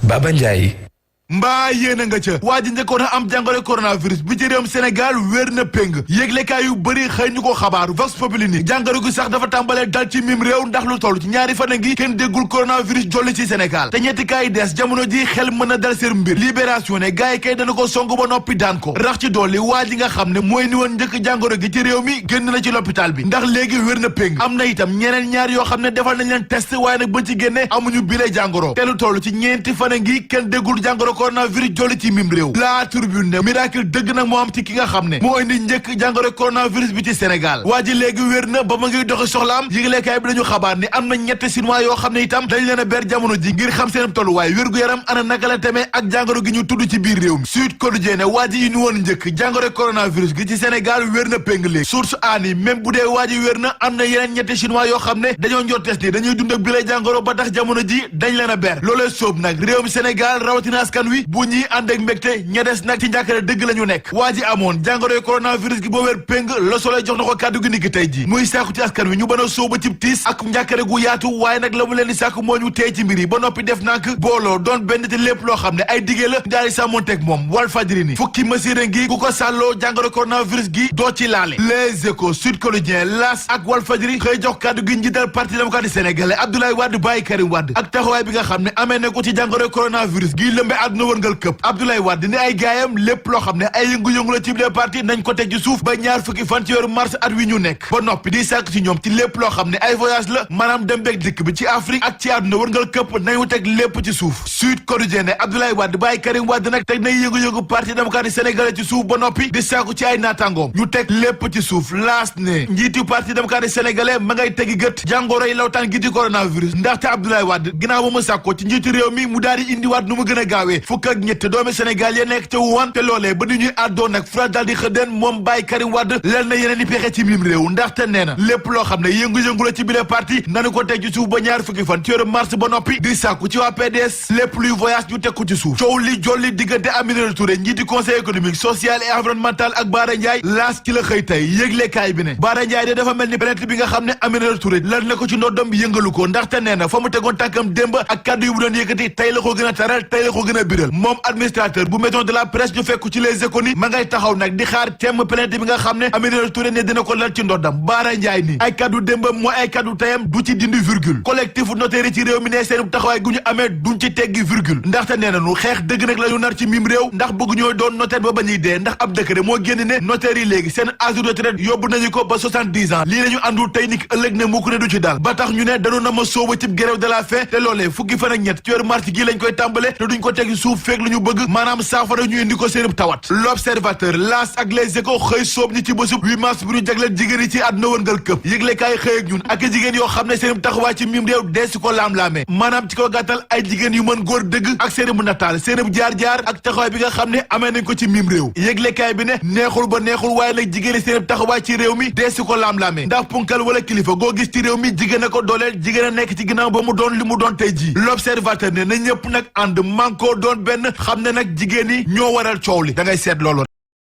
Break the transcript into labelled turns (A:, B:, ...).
A: Baba Ndiaye.
B: mbaa yéen a nga ca waa ji njëkkoon a am jàngoro coronavirus bi ci réewum Sénégal wér na péng yéeglekaay yu bëri xëy ñu ko xabaar Vox Populi ni jàngoro gi sax dafa tàmbalee dal ci mim réew ndax lu toll ci ñaari fan a ngi kenn déggul coronavirus jolli ci Sénégal te ñetti kaay yi des jamono ji xel mën a dal seen mbir libération ne gars yi kay dana ko song ba noppi daan ko rax ci dolli waa ji nga xam ne mooy ni woon njëkk jàngoro gi ci réew mi génn na ci l'hôpital bi ndax léegi wér na péng am na itam ñeneen ñaar yoo xam ne defal nañ leen test waaye nag bañ ci génne amuñu bile jàngoro te lu toll ci ñeenti fan a ngi kenn déggul jàngoro coronavirus jolli ci mim réew la turbine ne miracle dëgg nag moo am ci ki nga xam ne moo indi njëkk jàngoro coronavirus bi ci Sénégal waa ji léegi wér na ba ma ngi doxi soxlaam yëglekaay bi dañu xabaar ni am na ñetti Chinois yoo xam ne itam dañ leen a ber jamono ji ngir xam seen tolluwaay wér-gu-yaram ana naka la temee ak jàngoro gi ñu tudd ci biir réew mi Sud Quotidien ne waa ji yi ñu woon njëkk jàngoro coronavirus gi ci Sénégal wér na péng léegi source aani même bu dee waa ji wér na am na yeneen ñetti Chinois yoo xam ne dañoo njortees ni dañuy dund ak bi lay jàngoro ba tax jamono ji dañ leen a ber loolee sóob nag réew mi Sénégal rawatina askan wi bu ñi ànd ak mbégte ña des nag ci njàkkare dëgg la ñu nekk waa ji amoon jàngoroy coronavirus gi boo wér péng Le Soleil jox na ko kàddu gi niki tey ji muy sàkku ci askan wi ñu bana sóoba cib tiis ak njàkkare gu yaatu waaye nag la mu leen di sàkku moo ñu tey ci mbir yi ba noppi def nak booloo doon benn te lépp loo xam ne ay diggee la daal di sàmmonteeg moom Walf Fadjri ni fukki mesure ngi ku ko sàlloo jàngoro coronavirus gi doo ci laale Les Échos Sud Quotidien L'As ak Walf Fadjri xëy jox kàddu gi njiital parti démocratique sénégalais Abdoulaye Wade bàyyi Karim Wade ak taxawaay bi nga xam ne amee na ko ci jàngoro coronavirus gi lëmbe àdduna wërngal këpp Abdoulaye Wade ni ay gaayam lépp loo xam ne ay yëngu-yëngu la ci biir parti nañ ko teg ci suuf ba ñaar fukki fan ci weeru mars at wi ñu nekk ba noppi di sàkk ci ñoom ci lépp loo xam ne ay voyage la maanaam dem beeg dikk bi ci Afrique ak ci àdduna wërngal këpp nañu teg lépp ci suuf Sud Quotidien ne Abdoulaye Wade bàyyi Karim Wade nag teg nay yëngu-yëngu parti démocratique sénégalais ci suuf ba noppi di sàkku ci ay naataangoom ñu teg lépp ci suuf laas ne njiitu parti démocratique sénégalais ma ngay tegi gët jàngoro yi lawtaan gi di coronavirus ndaxte Abdoulaye Wade ginnaaw ba mu sàkkoo ci njiitu réew mi mu daal di indiwaat nu mu gën a gaawee fukk ak ñett doomi Sénégal ya nekk ca Wuhan te loolee ba ni ñuy àddoon nag France daal di xëddeen moom bàyyi Karim Wade leel na yeneen i pexe ci mim réew ndaxte nee na lépp loo xam ne yëngu-yëngu la ci bile parti nanu ko teg ci suuf ba ñaar fukki fan ci weeru mars ba noppi di sàkku ci waa PDS lépp luy voyage ñu teg ko ci suuf coow li jolli diggante Aminata Touré njiiti conseil économique social et environnemental ak Bara Ndiaye laas ci la xëy tey yëglekaay bi ne Bara Ndiaye de dafa mel ni plainte bi nga xam ne Aminata Touré lan na ko ci ndoddam bi yëngalu ko ndaxte nee na fa mu tegoon tànkam démb ak kàddu yu mu doon yëkkati tey la ko gën a taral tey la ko gën a biral moom administrateur bu maison de la presse ñu fekk ci les économies ma ngay taxaw nag di xaar temm plainte bi nga xam ne Aminata Touré ne dina ko lal ci ndoddam Bara Ndiaye ni ay kaddu démbam mooy ay kaddu tayam du ci dindi virgule collectif notaire yi ci réew mi ne seen taxawaay gu ñu amee duñ ci teggi virgule ndaxte nee nañu xeex dëgg nag la ñu nar ci mim réew ndax bëgg ñooy doon notaire ba bañuy dee ndax ab décret moo génn ne notaire yi léegi seen âge de retraite yóbbu nañu ko ba 70 ans lii la ñu àndul tey niki ëllëg ne mukk ne du ci dal ba tax ñu ne dañu na ma sóoba cib grève de la faim te loolee fukki fan ak ñett ci weeru mars gi lañ koy tàmbale te duñ ko teg suuf feek lu ñu bëgg maanaam saafara ñu indi ko seen tawat L'Observateur L'As ak Les Échos xëy soob ñi ci bésub 8 mars bi ñu jagleel jigéen yi ci àdduna wërngal këpp yëglekaay xëy ak ñun ak jigéen yoo xam ne seen taxawaay ci mim réew deesu ko laam-laamee maanaam ci ko gàttal ay jigéen yu mën góor dëgg ak seen bu nataal seen bu jaar-jaar ak taxawaay bi nga xam ne amee nañ ko ci mim réew yëglekaay bi ne neexul ba neexul waaye nag jigéen yi seen taxawaay ci réew mi deesu ko laam-laamee ndax punkal wala kilifa goo gis ci réew mi jigéen a ko dooleel jigéen a nekk ci ginnaaw ba mu doon li mu doon tey ji L'Observateur ne na ñëpp nag ànd manko doon benn xam ne nag jigéen yi ñoo waral coow li da ngay seet loolu